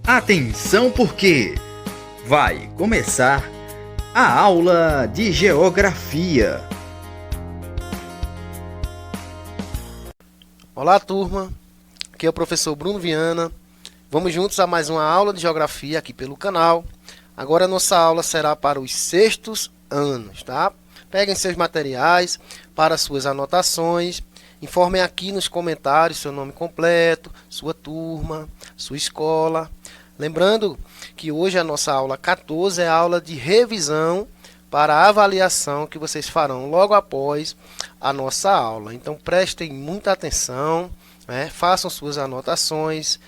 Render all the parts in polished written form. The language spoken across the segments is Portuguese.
Atenção porque vai começar a aula de Geografia. Olá, turma. Aqui é o professor Bruno Viana. Vamos juntos a mais uma aula de Geografia aqui pelo canal. Agora a nossa aula será para os sextos anos, tá? Peguem seus materiais para suas anotações. Informem aqui nos comentários seu nome completo, sua turma, sua escola. Lembrando que hoje a nossa aula 14 é a aula de revisão para a avaliação que vocês farão logo após a nossa aula. Então prestem muita atenção, né? Façam suas anotações,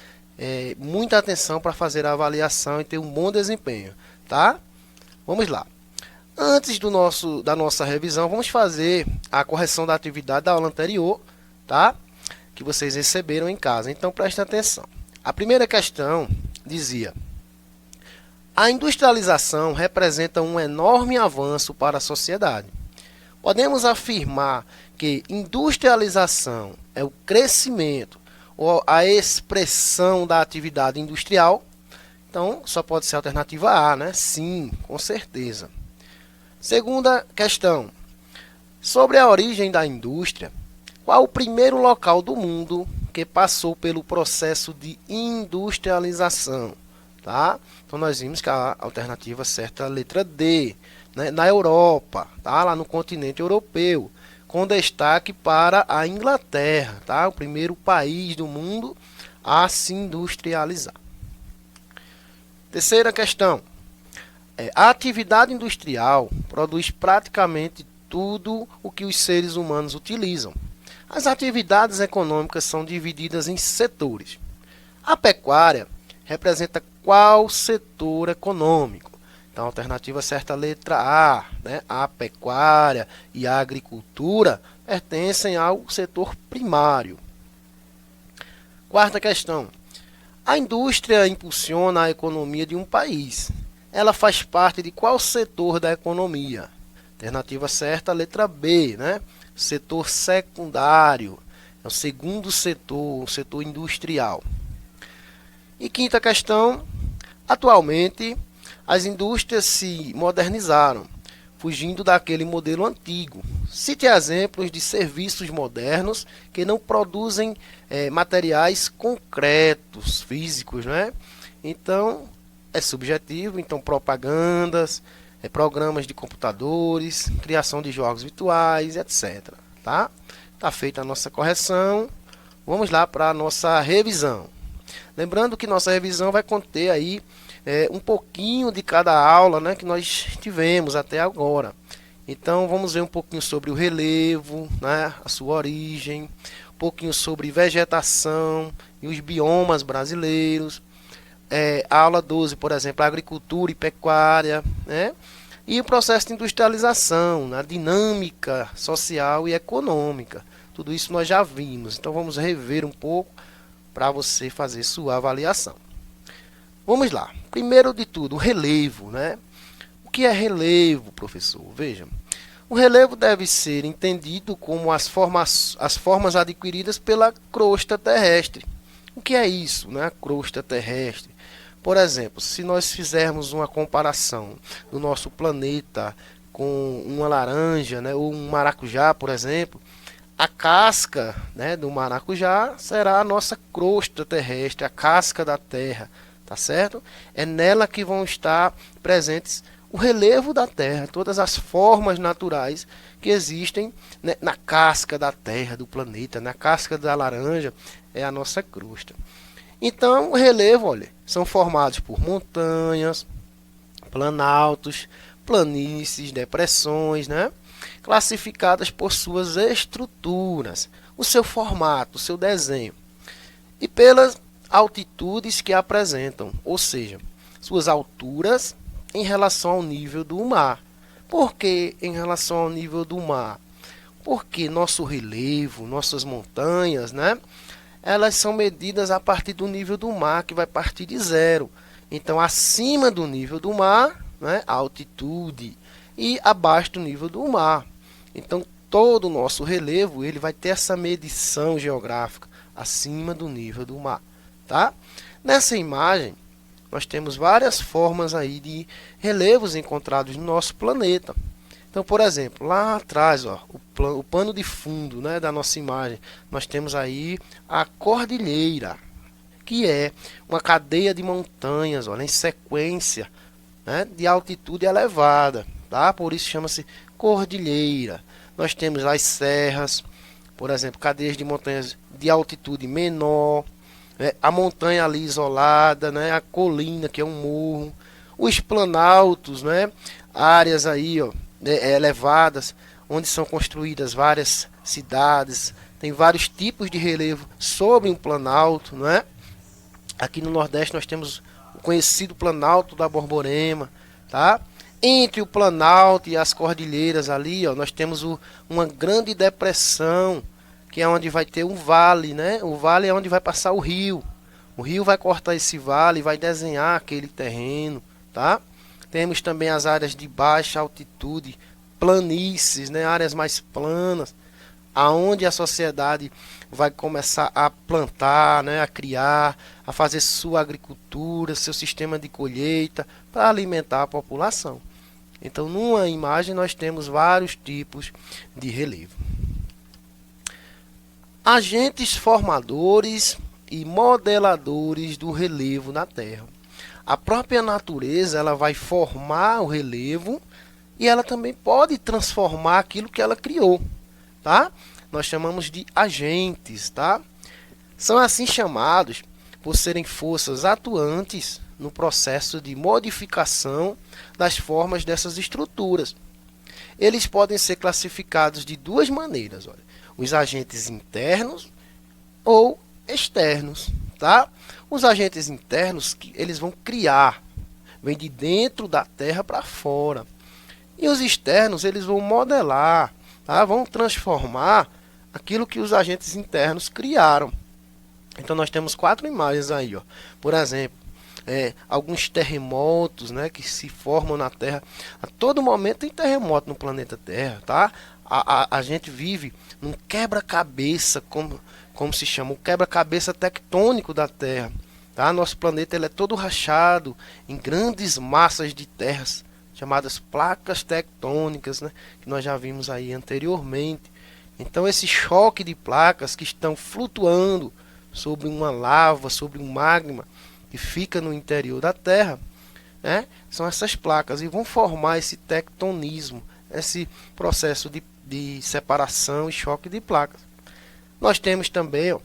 muita atenção para fazer a avaliação e ter um bom desempenho, tá? Vamos lá. Antes da nossa revisão, vamos fazer a correção da atividade da aula anterior, tá? Que vocês receberam em casa. Então prestem atenção. A primeira questão dizia: a industrialização representa um enorme avanço para a sociedade. Podemos afirmar que industrialização é o crescimento ou a expressão da atividade industrial? Então, só pode ser a alternativa A, né? Sim, com certeza. Segunda questão: sobre a origem da indústria, qual o primeiro local do mundo que passou pelo processo de industrialização? Tá? Então nós vimos que a alternativa certa é a letra D, né? Na Europa, tá? Lá no continente europeu, com destaque para a Inglaterra, tá? O primeiro país do mundo a se industrializar. Terceira questão: a atividade industrial produz praticamente tudo o que os seres humanos utilizam. As atividades econômicas são divididas em setores. A pecuária representa qual setor econômico? Então, a alternativa certa é a letra A, né? A pecuária e a agricultura pertencem ao setor primário. Quarta questão: a indústria impulsiona a economia de um país. Ela faz parte de qual setor da economia? Alternativa certa, a letra B, né? Setor secundário, é o segundo setor, o setor industrial. E quinta questão: atualmente as indústrias se modernizaram, fugindo daquele modelo antigo. Cite exemplos de serviços modernos que não produzem materiais concretos, físicos, né? Então, é subjetivo. Então, propagandas, programas de computadores, criação de jogos virtuais, etc. Tá? Tá feita a nossa correção. Vamos lá para a nossa revisão. Lembrando que nossa revisão vai conter aí um pouquinho de cada aula, né, que nós tivemos até agora. Então vamos ver um pouquinho sobre o relevo, né, a sua origem, um pouquinho sobre vegetação e os biomas brasileiros. A aula 12, por exemplo, agricultura e pecuária, né? E o processo de industrialização, a dinâmica social e econômica. Tudo isso nós já vimos. Então vamos rever um pouco para você fazer sua avaliação. Vamos lá. Primeiro de tudo, o relevo, né? O que é relevo, professor? Veja, o relevo deve ser entendido como as formas adquiridas pela crosta terrestre. O que é isso, né? A crosta terrestre. Por exemplo, se nós fizermos uma comparação do nosso planeta com uma laranja, né, ou um maracujá, por exemplo, a casca, né, do maracujá será a nossa crosta terrestre, a casca da Terra, tá certo? É nela que vão estar presentes o relevo da Terra, todas as formas naturais que existem, né, na casca da Terra, do planeta, na casca da laranja, é a nossa crosta. Então, o relevo, olha, são formados por montanhas, planaltos, planícies, depressões, né? Classificadas por suas estruturas, o seu formato, o seu desenho, e pelas altitudes que apresentam, ou seja, suas alturas em relação ao nível do mar. Por que em relação ao nível do mar? Porque nosso relevo, nossas montanhas, né? Elas são medidas a partir do nível do mar, que vai partir de zero. Então, acima do nível do mar, né, a altitude, e abaixo do nível do mar. Então, todo o nosso relevo ele vai ter essa medição geográfica acima do nível do mar. Tá? Nessa imagem, nós temos várias formas aí de relevos encontrados no nosso planeta. Então, por exemplo, lá atrás, ó, o pano de fundo, né, da nossa imagem, nós temos aí a cordilheira, que é uma cadeia de montanhas, olha, em sequência, né, de altitude elevada, tá? Por isso chama-se cordilheira. Nós temos as serras, por exemplo, cadeias de montanhas de altitude menor, né, a montanha ali isolada, né, a colina, que é um morro, os planaltos, né, áreas aí, ó, elevadas, onde são construídas várias cidades, tem vários tipos de relevo sobre um planalto, não é? Aqui no Nordeste nós temos o conhecido Planalto da Borborema, tá? Entre o Planalto e as cordilheiras ali, ó, nós temos uma grande depressão, que é onde vai ter um vale, né? O vale é onde vai passar o rio. O rio vai cortar esse vale e vai desenhar aquele terreno, tá? Temos também as áreas de baixa altitude, planícies, né? Áreas mais planas, aonde a sociedade vai começar a plantar, né, a criar, a fazer sua agricultura, seu sistema de colheita para alimentar a população. Então, numa imagem nós temos vários tipos de relevo. Agentes formadores e modeladores do relevo na Terra. A própria natureza, ela vai formar o relevo e ela também pode transformar aquilo que ela criou, tá? Nós chamamos de agentes, tá? São assim chamados por serem forças atuantes no processo de modificação das formas dessas estruturas. Eles podem ser classificados de duas maneiras, olha, os agentes internos ou externos, tá? Os agentes internos, eles vão criar, vem de dentro da Terra para fora. E os externos, eles vão modelar, tá? Vão transformar aquilo que os agentes internos criaram. Então nós temos 4 imagens aí, ó. Por exemplo, alguns terremotos, né, que se formam na Terra. A todo momento tem terremoto no planeta Terra, tá? A gente vive num quebra-cabeça, como se chama, o quebra-cabeça tectônico da Terra, tá? Nosso planeta, ele é todo rachado em grandes massas de terras, chamadas placas tectônicas, né, que nós já vimos aí anteriormente. Então esse choque de placas que estão flutuando sobre uma lava, sobre um magma que fica no interior da Terra, né, são essas placas e vão formar esse tectonismo, esse processo de separação e choque de placas. Nós temos também, ó,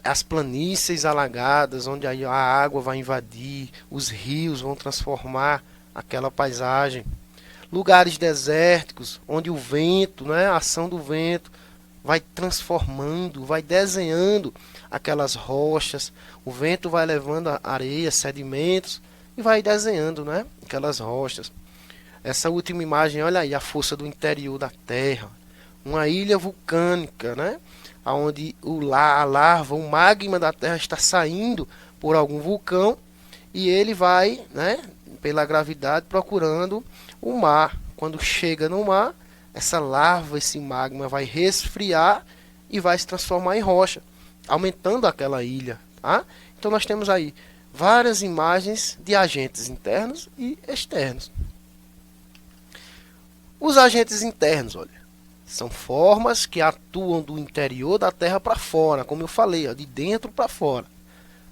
as planícies alagadas, onde aí a água vai invadir, os rios vão transformar aquela paisagem. Lugares desérticos, onde o vento, né, a ação do vento vai transformando, vai desenhando aquelas rochas. O vento vai levando areia, sedimentos e vai desenhando, né, aquelas rochas. Essa última imagem, olha aí a força do interior da Terra. Uma ilha vulcânica, né, onde a lava, o magma da Terra está saindo por algum vulcão e ele vai, né, pela gravidade, procurando o mar. Quando chega no mar, essa lava, esse magma vai resfriar e vai se transformar em rocha, aumentando aquela ilha, tá? Então nós temos aí várias imagens de agentes internos e externos. Os agentes internos, olha, são formas que atuam do interior da Terra para fora, como eu falei, ó, de dentro para fora.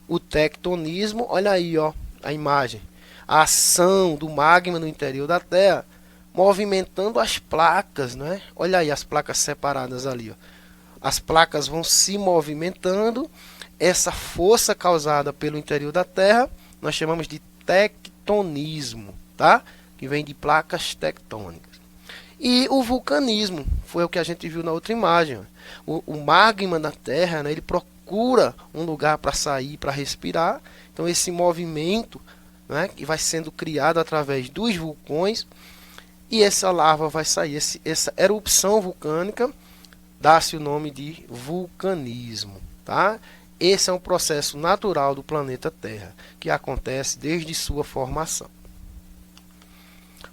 O tectonismo, olha aí, ó, a imagem. A ação do magma no interior da Terra, movimentando as placas, né? Olha aí as placas separadas ali, ó. As placas vão se movimentando. Essa força causada pelo interior da Terra, nós chamamos de tectonismo, tá? Que vem de placas tectônicas. E o vulcanismo, foi o que a gente viu na outra imagem. O magma da Terra, né, ele procura um lugar para sair, para respirar. Então esse movimento, né, que vai sendo criado através dos vulcões, e essa lava vai sair, essa erupção vulcânica, dá-se o nome de vulcanismo, tá? Esse é um processo natural do planeta Terra, que acontece desde sua formação.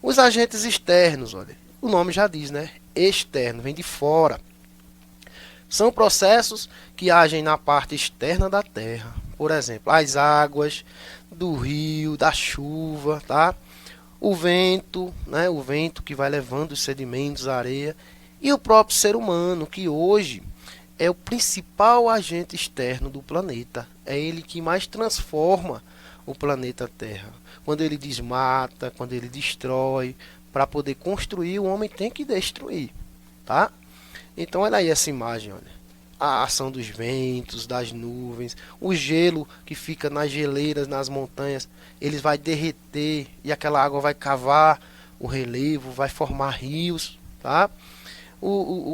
Os agentes externos, olha, o nome já diz, né? Externo, vem de fora. São processos que agem na parte externa da Terra, por exemplo, as águas do rio, da chuva, tá? O vento, né? O vento que vai levando os sedimentos, a areia, e o próprio ser humano, que hoje é o principal agente externo do planeta. É ele que mais transforma o planeta Terra. Quando ele desmata, quando ele destrói, para poder construir, o homem tem que destruir, tá? Então olha aí essa imagem, olha. A ação dos ventos, das nuvens, o gelo que fica nas geleiras, nas montanhas, ele vai derreter e aquela água vai cavar o relevo, vai formar rios, tá?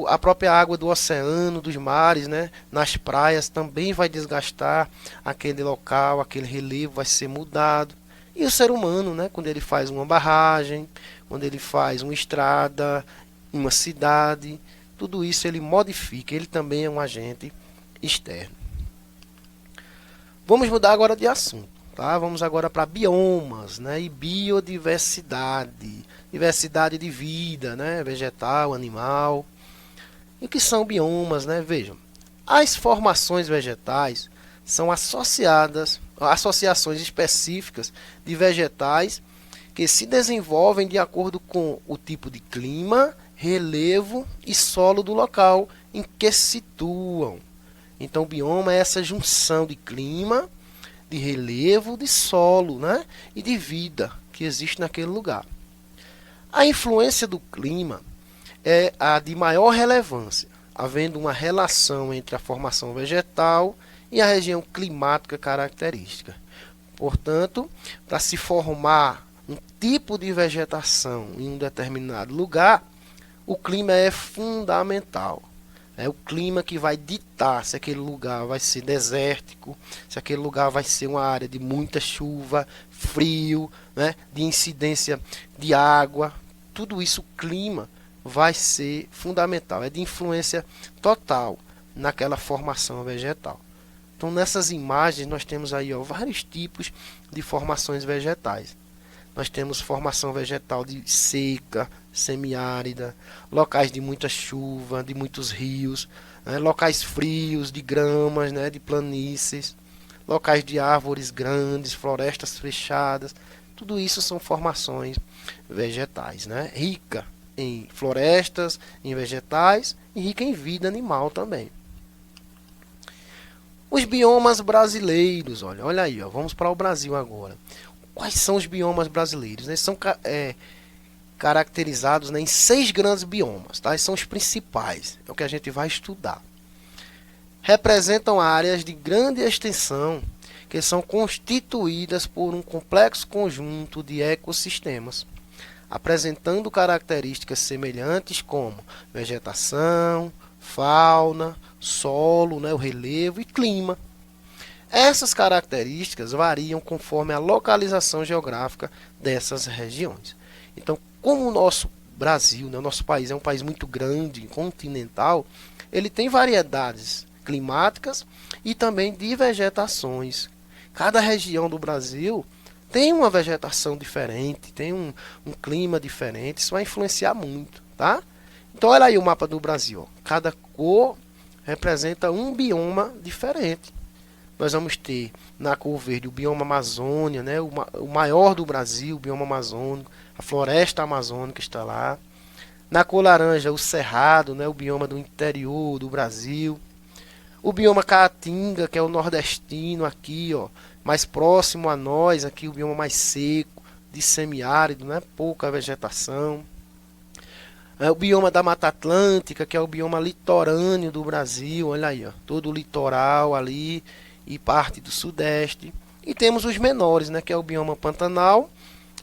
A própria água do oceano, dos mares, né, nas praias também vai desgastar aquele local, aquele relevo vai ser mudado. E o ser humano, né, quando ele faz uma barragem, quando ele faz uma estrada, uma cidade, tudo isso ele modifica, ele também é um agente externo. Vamos mudar agora de assunto, tá? Vamos agora para biomas, né, e biodiversidade, diversidade de vida, né, vegetal, animal. E o que são biomas, né? Vejam, as formações vegetais são associações específicas de vegetais que se desenvolvem de acordo com o tipo de clima, relevo e solo do local em que se situam. Então, o bioma é essa junção de clima, de relevo, de solo, né? E de vida que existe naquele lugar. A influência do clima é a de maior relevância, havendo uma relação entre a formação vegetal e a região climática característica. Portanto, para se formar um tipo de vegetação em um determinado lugar, o clima é fundamental. É o clima que vai ditar se aquele lugar vai ser desértico, se aquele lugar vai ser uma área de muita chuva, frio, né, de incidência de água. Tudo isso, o clima vai ser fundamental, é de influência total naquela formação vegetal. Então, nessas imagens, nós temos aí vários tipos de formações vegetais. Nós temos formação vegetal de seca, semiárida, locais de muita chuva, de muitos rios, né, locais frios, de gramas, né, de planícies, locais de árvores grandes, florestas fechadas. Tudo isso são formações vegetais, né? Rica em florestas, em vegetais e rica em vida animal também. Os biomas brasileiros, olha aí, vamos para o Brasil agora. Quais são os biomas brasileiros? Eles são caracterizados, né, em 6 grandes biomas, tá? Esses são os principais, é o que a gente vai estudar. Representam áreas de grande extensão que são constituídas por um complexo conjunto de ecossistemas, apresentando características semelhantes como vegetação, fauna, solo, né, o relevo e clima. Essas características variam conforme a localização geográfica dessas regiões. Então, como o nosso Brasil, né, o nosso país é um país muito grande, continental, ele tem variedades climáticas e também de vegetações. Cada região do Brasil tem uma vegetação diferente, tem um clima diferente, isso vai influenciar muito, tá? Então, olha aí o mapa do Brasil. Cada cor representa um bioma diferente. Nós vamos ter na cor verde o bioma Amazônia, né? O maior do Brasil, o bioma amazônico, a floresta amazônica está lá. Na cor laranja, o cerrado, né? O bioma do interior do Brasil. O bioma Caatinga, que é o nordestino aqui, mais próximo a nós, aqui o bioma mais seco, de semiárido, né? Pouca vegetação. O bioma da Mata Atlântica, que é o bioma litorâneo do Brasil, olha aí, todo o litoral ali e parte do sudeste. E temos os menores, né, que é o bioma Pantanal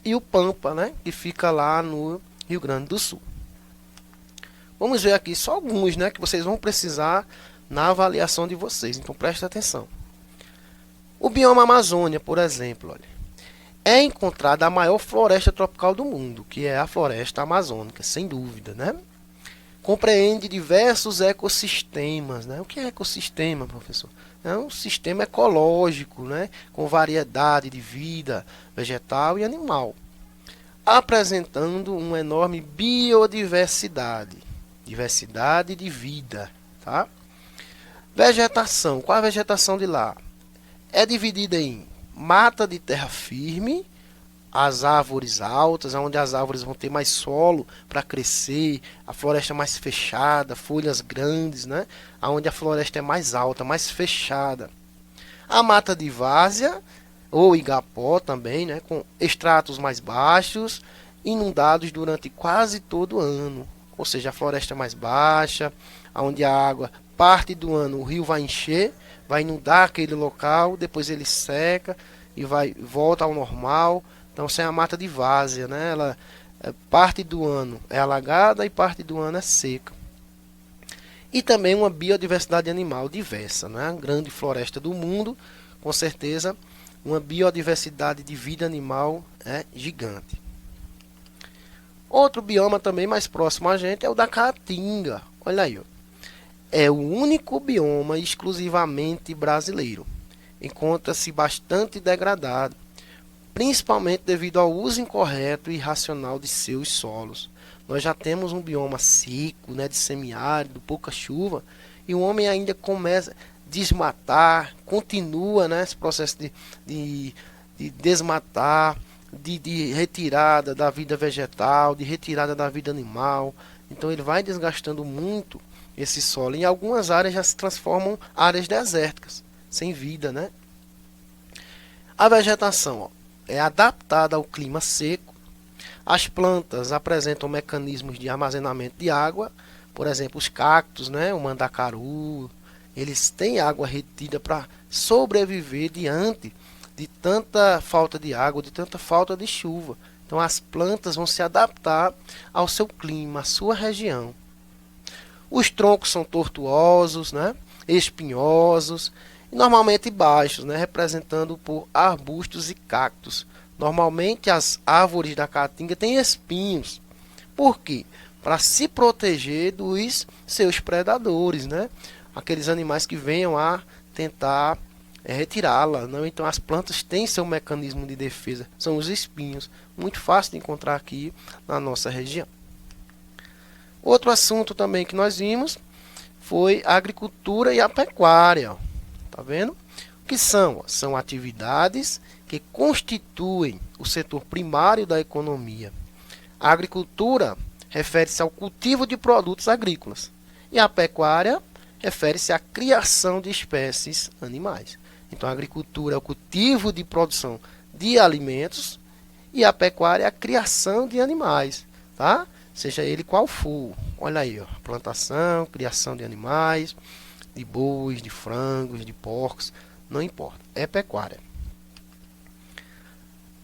e o Pampa, né, que fica lá no Rio Grande do Sul. Vamos ver aqui só alguns, né, que vocês vão precisar na avaliação de vocês, então preste atenção. O bioma Amazônia, por exemplo, olha, é encontrada a maior floresta tropical do mundo, que é a floresta amazônica, sem dúvida, né? Compreende diversos ecossistemas, né? O que é ecossistema, professor? É um sistema ecológico, né? Com variedade de vida vegetal e animal, apresentando uma enorme biodiversidade, de vida, tá? Vegetação, qual é a vegetação de lá? É dividida em mata de terra firme, as árvores altas, onde as árvores vão ter mais solo para crescer, a floresta mais fechada, folhas grandes, né? Onde a floresta é mais alta, mais fechada. A mata de várzea, ou igapó também, né? Com estratos mais baixos, inundados durante quase todo o ano. Ou seja, a floresta mais baixa, onde a água, parte do ano, o rio vai encher, vai inundar aquele local, depois ele seca e volta ao normal. Então, essa é a mata de várzea, né? Ela, parte do ano é alagada e parte do ano é seca. E também uma biodiversidade animal diversa, né? A grande floresta do mundo, com certeza, uma biodiversidade de vida animal gigante. Outro bioma também mais próximo a gente é o da Caatinga. Olha aí, ó. É o único bioma exclusivamente brasileiro. Encontra-se bastante degradado, principalmente devido ao uso incorreto e irracional de seus solos. Nós já temos um bioma seco, né, de semiárido, pouca chuva, e o homem ainda começa a desmatar, continua, né, esse processo de desmatar, de retirada da vida vegetal, de retirada da vida animal. Então ele vai desgastando muito esse solo. Em algumas áreas já se transformam áreas desérticas, sem vida, né? A vegetação, ó, é adaptada ao clima seco. As plantas apresentam mecanismos de armazenamento de água, por exemplo, os cactos, né, o mandacaru, eles têm água retida para sobreviver diante de tanta falta de água, de tanta falta de chuva. Então as plantas vão se adaptar ao seu clima, à sua região. Os troncos são tortuosos, né, espinhosos, e normalmente baixos, né, representando por arbustos e cactos. Normalmente as árvores da caatinga têm espinhos. Por quê? Para se proteger dos seus predadores, né? Aqueles animais que venham a tentar retirá-la. Não? Então as plantas têm seu mecanismo de defesa, são os espinhos. Muito fácil de encontrar aqui na nossa região. Outro assunto também que nós vimos foi a agricultura e a pecuária. Tá vendo? O que são? São atividades que constituem o setor primário da economia. A agricultura refere-se ao cultivo de produtos agrícolas e a pecuária refere-se à criação de espécies animais. Então a agricultura é o cultivo de produção de alimentos e a pecuária é a criação de animais, tá? Seja ele qual for. Olha aí, ó, plantação, criação de animais, de bois, de frangos, de porcos, não importa, é pecuária.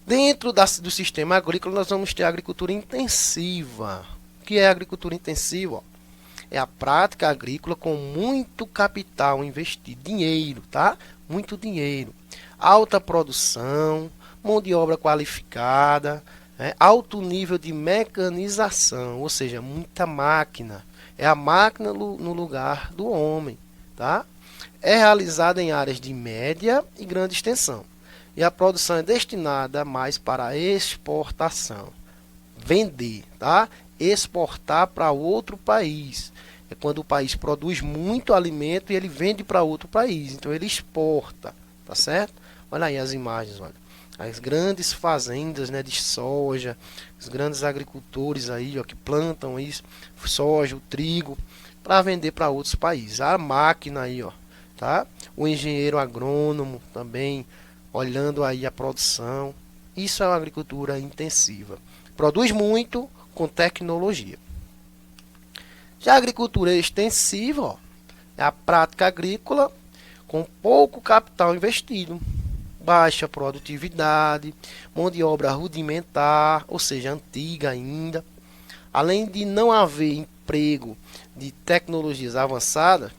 Dentro do sistema agrícola, nós vamos ter a agricultura intensiva. O que é a agricultura intensiva? É a prática agrícola com muito capital investido, dinheiro, tá? Muito dinheiro. Alta produção, mão de obra qualificada, alto nível de mecanização, ou seja, muita máquina. É a máquina no lugar do homem, tá? É realizada em áreas de média e grande extensão. E a produção é destinada mais para a exportação. Vender, tá? Exportar para outro país. É quando o país produz muito alimento e ele vende para outro país. Então ele exporta, tá certo? Olha aí as imagens, olha. As grandes fazendas, né, de soja, os grandes agricultores aí, ó, que plantam isso, soja, o trigo, para vender para outros países. A máquina aí, ó, tá? O engenheiro agrônomo também olhando aí a produção. Isso é uma agricultura intensiva. Produz muito com tecnologia. Já a agricultura extensiva, ó, é a prática agrícola com pouco capital investido, baixa produtividade, mão de obra rudimentar, ou seja, antiga ainda. Além de não haver emprego de tecnologias avançadas,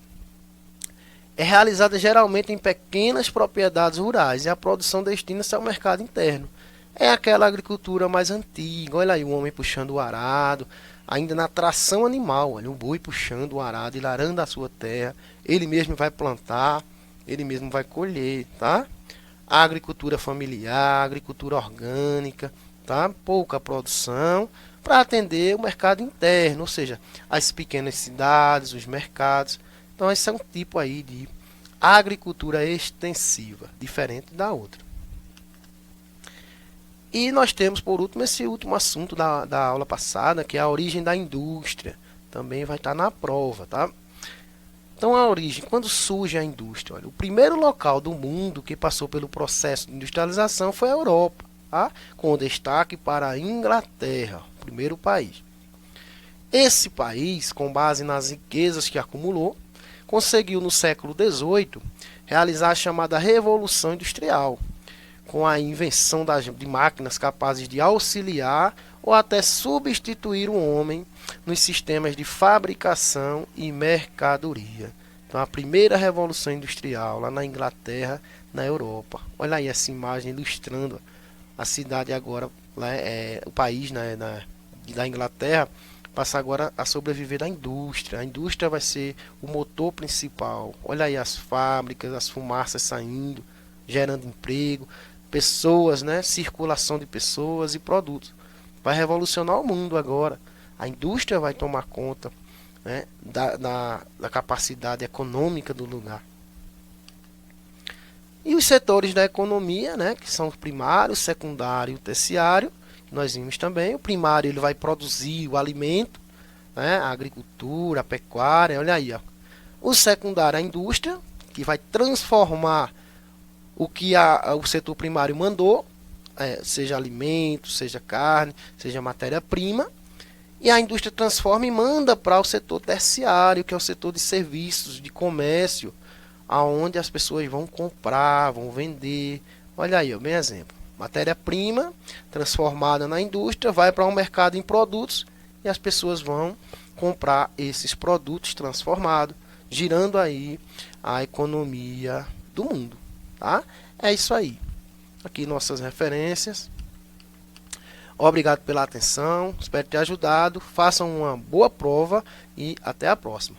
é realizada geralmente em pequenas propriedades rurais e a produção destina-se ao mercado interno. É aquela agricultura mais antiga. Olha aí o homem puxando o arado, ainda na tração animal. Olha o boi puxando o arado, ele arando a sua terra. Ele mesmo vai plantar, ele mesmo vai colher, tá? A agricultura familiar, a agricultura orgânica, tá? Pouca produção para atender o mercado interno, ou seja, as pequenas cidades, os mercados. Então esse é um tipo aí de agricultura extensiva, diferente da outra. E nós temos, por último, esse último assunto da aula passada, que é a origem da indústria. Também vai estar na prova, tá? Então, a origem, quando surge a indústria? Olha, o primeiro local do mundo que passou pelo processo de industrialização foi a Europa, tá? Com destaque para a Inglaterra, o primeiro país. Esse país, com base nas riquezas que acumulou, conseguiu no século XVIII realizar a chamada Revolução Industrial, com a invenção de máquinas capazes de auxiliar ou até substituir o homem nos sistemas de fabricação e mercadoria. Então, a primeira Revolução Industrial lá na Inglaterra, na Europa. Olha aí essa imagem ilustrando a cidade agora, o país da Inglaterra, passa agora a sobreviver da indústria. A indústria vai ser o motor principal. Olha aí as fábricas, as fumaças saindo, gerando emprego, pessoas, né? Circulação de pessoas e produtos. Vai revolucionar o mundo agora. A indústria vai tomar conta, né, da capacidade econômica do lugar. E os setores da economia, né, que são o primário, o secundário e o terciário, nós vimos também. O primário ele vai produzir o alimento, né, a agricultura, a pecuária, olha aí. Ó. O secundário, a indústria, que vai transformar o que o setor primário mandou, seja alimento, seja carne, seja matéria-prima, e a indústria transforma e manda para o setor terciário, que é o setor de serviços, de comércio, aonde as pessoas vão comprar, vão vender. Olha aí, ó, bem exemplo. Matéria-prima transformada na indústria vai para um mercado em produtos e as pessoas vão comprar esses produtos transformados, girando aí a economia do mundo. Tá? É isso aí. Aqui nossas referências. Obrigado pela atenção. Espero ter ajudado. Façam uma boa prova e até a próxima.